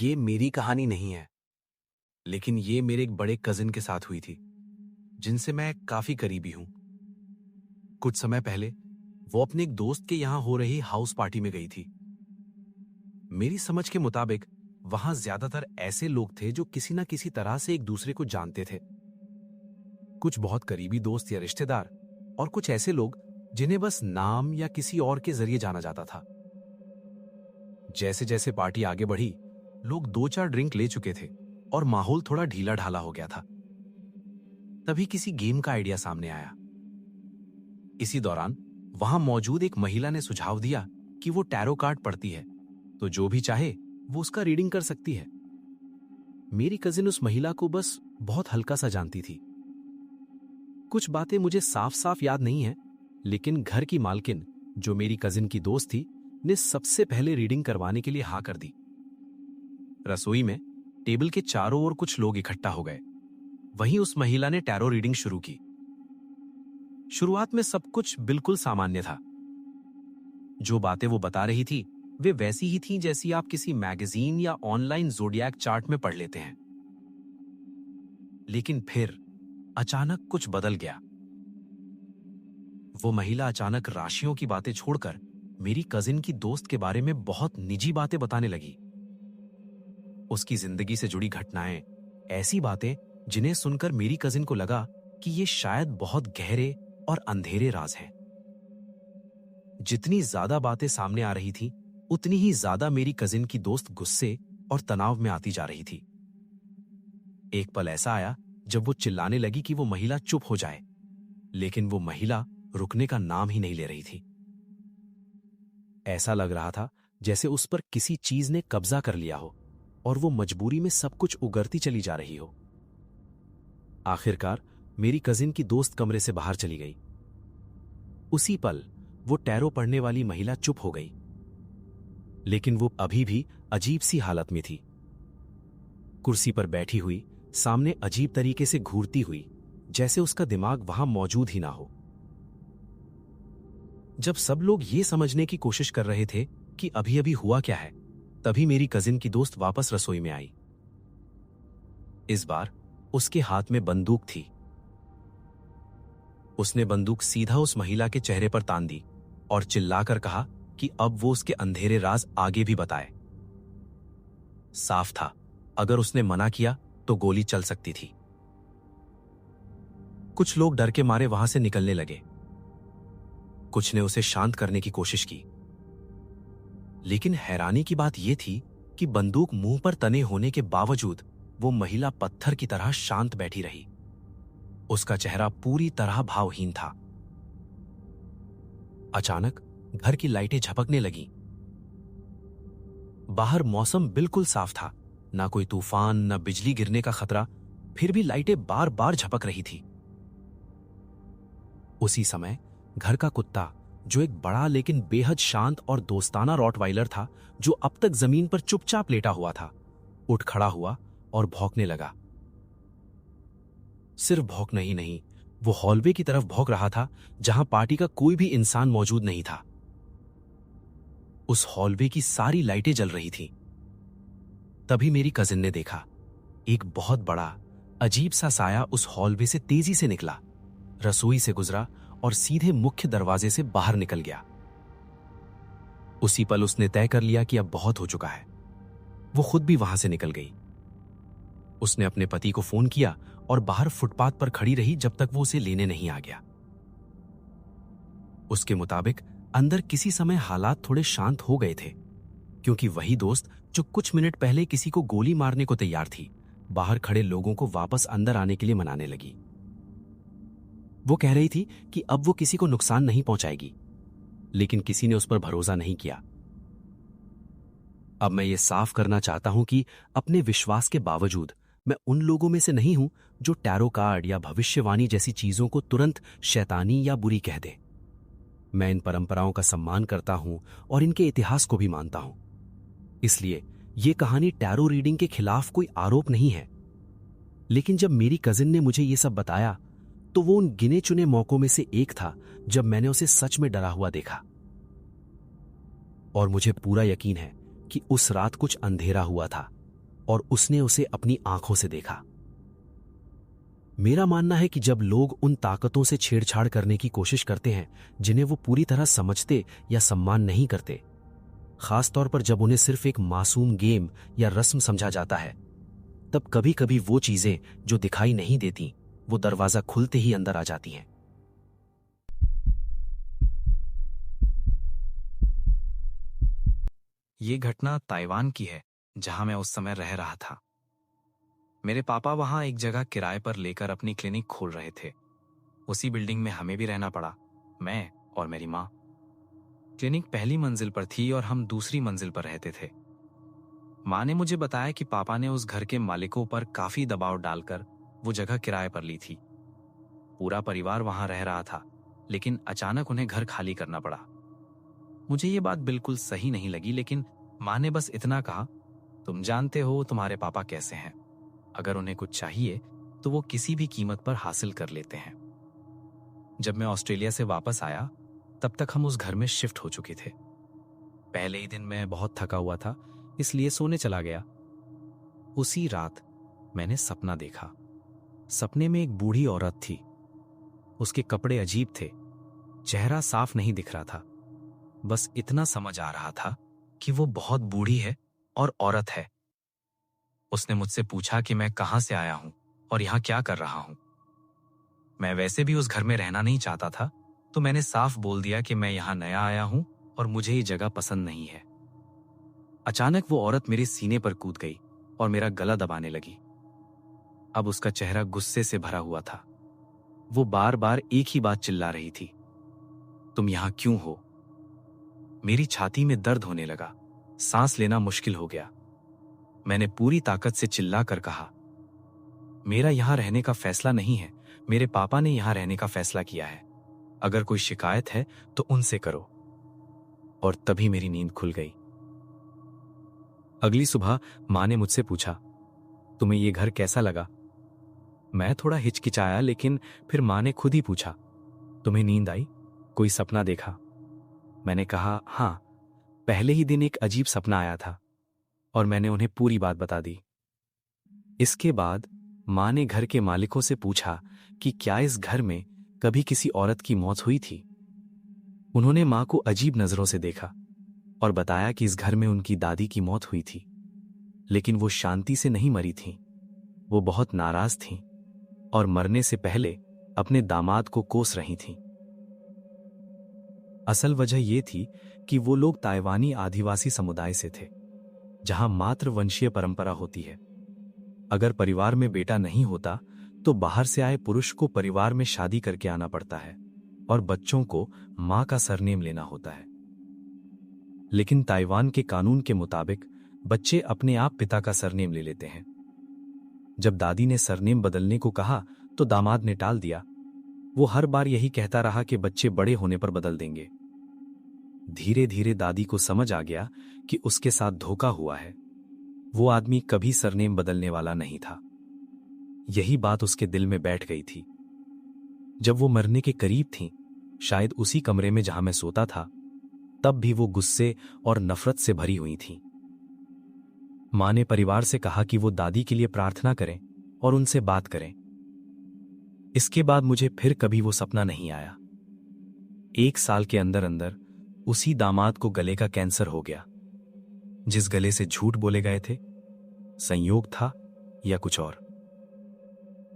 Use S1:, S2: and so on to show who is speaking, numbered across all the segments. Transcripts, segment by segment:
S1: ये मेरी कहानी नहीं है, लेकिन ये मेरे एक बड़े कजिन के साथ हुई थी, जिनसे मैं काफी करीबी हूं। कुछ समय पहले वो अपने एक दोस्त के यहां हो रही हाउस पार्टी में गई थी। मेरी समझ के मुताबिक वहां ज्यादातर ऐसे लोग थे जो किसी ना किसी तरह से एक दूसरे को जानते थे। कुछ बहुत करीबी दोस्त या रिश्तेदार, और कुछ ऐसे लोग जिन्हें बस नाम या किसी और के जरिए जाना जाता था। जैसे जैसे पार्टी आगे बढ़ी, लोग दो चार ड्रिंक ले चुके थे और माहौल थोड़ा ढीला ढाला हो गया था। तभी किसी गेम का आइडिया सामने आया। इसी दौरान वहां मौजूद एक महिला ने सुझाव दिया कि वो टैरो कार्ड पढ़ती है, तो जो भी चाहे वो उसका रीडिंग कर सकती है। मेरी कजिन उस महिला को बस बहुत हल्का सा जानती थी। कुछ बातें मुझे साफ साफ याद नहीं है, लेकिन घर की मालकिन, जो मेरी कजिन की दोस्त थी, ने सबसे पहले रीडिंग करवाने के लिए हाँ कर दी। रसोई में टेबल के चारों ओर कुछ लोग इकट्ठा हो गए। वहीं उस महिला ने टैरो रीडिंग शुरू की। शुरुआत में सब कुछ बिल्कुल सामान्य था। जो बातें वो बता रही थी वे वैसी ही थीं जैसी आप किसी मैगजीन या ऑनलाइन ज़ोडिएक चार्ट में पढ़ लेते हैं। लेकिन फिर अचानक कुछ बदल गया। वो महिला अचानक राशियों की बातें छोड़कर मेरी कजिन की दोस्त के बारे में बहुत निजी बातें बताने लगी। उसकी जिंदगी से जुड़ी घटनाएं, ऐसी बातें जिन्हें सुनकर मेरी कजिन को लगा कि ये शायद बहुत गहरे और अंधेरे राज हैं। जितनी ज्यादा बातें सामने आ रही थी, उतनी ही ज्यादा मेरी कजिन की दोस्त गुस्से और तनाव में आती जा रही थी। एक पल ऐसा आया जब वो चिल्लाने लगी कि वो महिला चुप हो जाए, लेकिन वो महिला रुकने का नाम ही नहीं ले रही थी। ऐसा लग रहा था जैसे उस पर किसी चीज ने कब्जा कर लिया हो और वो मजबूरी में सब कुछ उगरती चली जा रही हो। आखिरकार मेरी कजिन की दोस्त कमरे से बाहर चली गई। उसी पल वो टैरो पढ़ने वाली महिला चुप हो गई, लेकिन वो अभी भी अजीब सी हालत में थी। कुर्सी पर बैठी हुई, सामने अजीब तरीके से घूरती हुई, जैसे उसका दिमाग वहां मौजूद ही ना हो। जब सब लोग ये समझने की कोशिश कर रहे थे कि अभी अभी हुआ क्या है, तभी मेरी कजिन की दोस्त वापस रसोई में आई। इस बार उसके हाथ में बंदूक थी। उसने बंदूक सीधा उस महिला के चेहरे पर तान दी और चिल्लाकर कहा कि अब वो उसके अंधेरे राज आगे भी बताए। साफ था, अगर उसने मना किया तो गोली चल सकती थी। कुछ लोग डर के मारे वहां से निकलने लगे। कुछ ने उसे शांत करने की कोशिश की, लेकिन हैरानी की बात यह थी कि बंदूक मुंह पर तने होने के बावजूद वो महिला पत्थर की तरह शांत बैठी रही। उसका चेहरा पूरी तरह भावहीन था। अचानक घर की लाइटें झपकने लगीं। बाहर मौसम बिल्कुल साफ था, ना कोई तूफान, ना बिजली गिरने का खतरा, फिर भी लाइटें बार बार झपक रही थी। उसी समय घर का कुत्ता, जो एक बड़ा लेकिन बेहद शांत और दोस्ताना रॉटवाइलर था, जो अब तक जमीन पर चुपचाप लेटा हुआ था, उठ खड़ा हुआ और भौंकने लगा। सिर्फ भौंकना ही नहीं, वो हॉलवे की तरफ भौंक रहा था जहां पार्टी का कोई भी इंसान मौजूद नहीं था। उस हॉलवे की सारी लाइटें जल रही थीं। तभी मेरी कजिन ने देखा, एक बहुत बड़ा अजीब सा साया उस हॉलवे से तेजी से निकला, रसोई से गुजरा और सीधे मुख्य दरवाजे से बाहर निकल गया। उसी पल उसने तय कर लिया कि अब बहुत हो चुका है। वो खुद भी वहां से निकल गई। उसने अपने पति को फोन किया और बाहर फुटपाथ पर खड़ी रही जब तक वो उसे लेने नहीं आ गया। उसके मुताबिक अंदर किसी समय हालात थोड़े शांत हो गए थे, क्योंकि वही दोस्त जो कुछ मिनट पहले किसी को गोली मारने को तैयार थी, बाहर खड़े लोगों को वापस अंदर आने के लिए मनाने लगी। वो कह रही थी कि अब वो किसी को नुकसान नहीं पहुंचाएगी, लेकिन किसी ने उस पर भरोसा नहीं किया। अब मैं ये साफ करना चाहता हूं कि अपने विश्वास के बावजूद मैं उन लोगों में से नहीं हूं जो टैरो कार्ड या भविष्यवाणी जैसी चीजों को तुरंत शैतानी या बुरी कह दे। मैं इन परंपराओं का सम्मान करता हूं और इनके इतिहास को भी मानता हूं। इसलिए ये कहानी टैरो रीडिंग के खिलाफ कोई आरोप नहीं है। लेकिन जब मेरी कजिन ने मुझे ये सब बताया, तो वो उन गिने चुने मौकों में से एक था जब मैंने उसे सच में डरा हुआ देखा। और मुझे पूरा यकीन है कि उस रात कुछ अंधेरा हुआ था,
S2: और उसने उसे अपनी आंखों से देखा। मेरा मानना है कि जब लोग उन ताकतों से छेड़छाड़ करने की कोशिश करते हैं जिन्हें वो पूरी तरह समझते या सम्मान नहीं करते, खासतौर पर जब उन्हें सिर्फ एक मासूम गेम या रस्म समझा जाता है, तब कभी कभी वो चीजें जो दिखाई नहीं देती वो दरवाजा खुलते ही अंदर आ जाती हैं।
S1: ये घटना ताइवान की है, जहां मैं उस समय रह रहा था। मेरे पापा वहां एक जगह किराए पर लेकर अपनी क्लिनिक खोल रहे थे। उसी बिल्डिंग में हमें भी रहना पड़ा, मैं और मेरी माँ। क्लिनिक पहली मंजिल पर थी और हम दूसरी मंजिल पर रहते थे। माँ ने मुझे बताया कि पापा ने उस घर के मालिकों पर काफी दबाव डालकर वो जगह किराए पर ली थी। पूरा परिवार वहां रह रहा था, लेकिन अचानक उन्हें घर खाली करना पड़ा। मुझे ये बात बिल्कुल सही नहीं लगी, लेकिन माँ ने बस इतना कहा, तुम जानते हो तुम्हारे पापा कैसे हैं। अगर उन्हें कुछ चाहिए तो वो किसी भी कीमत पर हासिल कर लेते हैं। जब मैं ऑस्ट्रेलिया से वापस आया, तब तक हम उस घर में शिफ्ट हो चुके थे। पहले ही दिन मैं बहुत थका हुआ था, इसलिए सोने चला गया। उसी रात मैंने सपना देखा। सपने में एक बूढ़ी औरत थी। उसके कपड़े अजीब थे, चेहरा साफ नहीं दिख रहा था। बस इतना समझ आ रहा था कि वो बहुत बूढ़ी है और औरत है। उसने मुझसे पूछा कि मैं कहां से आया हूं और यहां क्या कर रहा हूं। मैं वैसे भी उस घर में रहना नहीं चाहता था, तो मैंने साफ बोल दिया कि मैं यहां नया आया हूं और मुझे ये जगह पसंद नहीं है। अचानक वो औरत मेरे सीने पर कूद गई और मेरा गला दबाने लगी। अब उसका चेहरा गुस्से से भरा हुआ था। वो बार बार एक ही बात चिल्ला रही थी, तुम यहां क्यों हो। मेरी छाती में दर्द होने लगा, सांस लेना मुश्किल हो गया। मैंने पूरी ताकत से चिल्लाकर कहा, मेरा यहां रहने का फैसला नहीं है, मेरे पापा ने यहां रहने का फैसला किया है। अगर कोई शिकायत है तो उनसे करो। और तभी मेरी नींद खुल गई। अगली सुबह मां ने मुझसे पूछा, तुम्हें यह घर कैसा लगा। मैं थोड़ा हिचकिचाया, लेकिन फिर मां ने खुद ही पूछा, तुम्हें नींद आई, कोई सपना देखा। मैंने कहा, हां, पहले ही दिन एक अजीब सपना आया था। और मैंने उन्हें पूरी बात बता दी। इसके बाद मां ने घर के मालिकों से पूछा कि क्या इस घर में कभी किसी औरत की मौत हुई थी। उन्होंने मां को अजीब नजरों से देखा और बताया कि इस घर में उनकी दादी की मौत हुई थी, लेकिन वो शांति से नहीं मरी थीं। वो बहुत नाराज थीं और मरने से पहले अपने दामाद को कोस रही थीं। असल वजह यह थी कि वो लोग ताइवानी आदिवासी समुदाय से थे, जहां मात्र वंशीय परंपरा होती है। अगर परिवार में बेटा नहीं होता तो बाहर से आए पुरुष को परिवार में शादी करके आना पड़ता है और बच्चों को मां का सरनेम लेना होता है। लेकिन ताइवान के कानून के मुताबिक बच्चे अपने आप पिता का सरनेम ले लेते हैं। जब दादी ने सरनेम बदलने को कहा तो दामाद ने टाल दिया। वो हर बार यही कहता रहा कि बच्चे बड़े होने पर बदल देंगे। धीरे धीरे दादी को समझ आ गया कि उसके साथ धोखा हुआ है। वो आदमी कभी सरनेम बदलने वाला नहीं था। यही बात उसके दिल में बैठ गई थी। जब वो मरने के करीब थी, शायद उसी कमरे में जहां मैं सोता था, तब भी वो गुस्से और नफरत से भरी हुई थी। मां ने परिवार से कहा कि वो दादी के लिए प्रार्थना करें और उनसे बात करें। इसके बाद मुझे फिर कभी वो सपना नहीं आया। 1 साल के अंदर अंदर उसी दामाद को गले का कैंसर हो गया। जिस गले से झूठ बोले गए थे, संयोग था या कुछ और।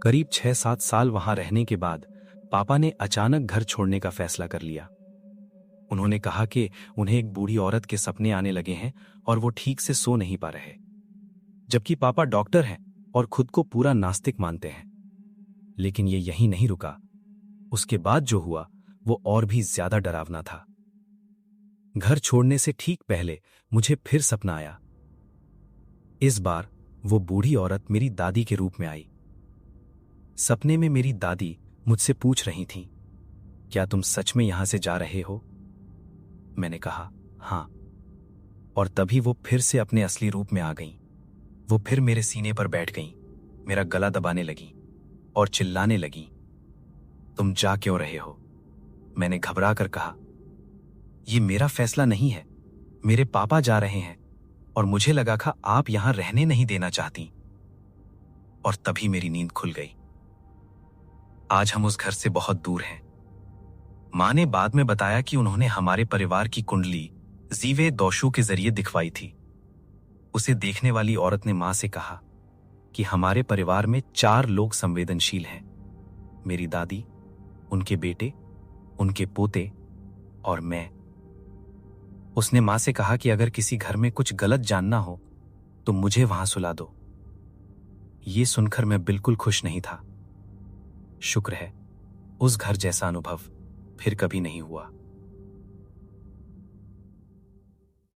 S1: करीब 6-7 साल वहां रहने के बाद पापा ने अचानक घर छोड़ने का फैसला कर लिया। उन्होंने कहा कि उन्हें एक बूढ़ी औरत के सपने आने लगे हैं और वो ठीक से सो नहीं पा रहे, जबकि पापा डॉक्टर हैं और खुद को पूरा नास्तिक मानते हैं। लेकिन ये यहीं नहीं रुका। उसके बाद जो हुआ वो और भी ज्यादा डरावना था। घर छोड़ने से ठीक पहले मुझे फिर सपना आया। इस बार वो बूढ़ी औरत मेरी दादी के रूप में आई। सपने में मेरी दादी मुझसे पूछ रही थीं, क्या तुम सच में यहां से जा रहे हो। मैंने कहा, हां। और तभी वो फिर से अपने असली रूप में आ गईं। वो फिर मेरे सीने पर बैठ गईं, मेरा गला दबाने लगीं और चिल्लाने लगीं, तुम जा क्यों रहे हो। मैंने घबरा कर कहा, यह मेरा फैसला नहीं है, मेरे पापा जा रहे हैं। और मुझे लगा था आप यहां रहने नहीं देना चाहती। और तभी मेरी नींद खुल गई। आज हम उस घर से बहुत दूर हैं। मां ने बाद में बताया कि उन्होंने हमारे परिवार की कुंडली जीवे दोषों के जरिए दिखवाई थी। उसे देखने वाली औरत ने मां से कहा कि हमारे परिवार में 4 लोग संवेदनशील हैं, मेरी दादी, उनके बेटे, उनके पोते और मैं। उसने मां से कहा कि अगर किसी घर में कुछ गलत जानना हो तो मुझे वहां सुला दो। ये सुनकर मैं बिल्कुल खुश नहीं था। शुक्र है उस घर जैसा अनुभव फिर कभी नहीं हुआ।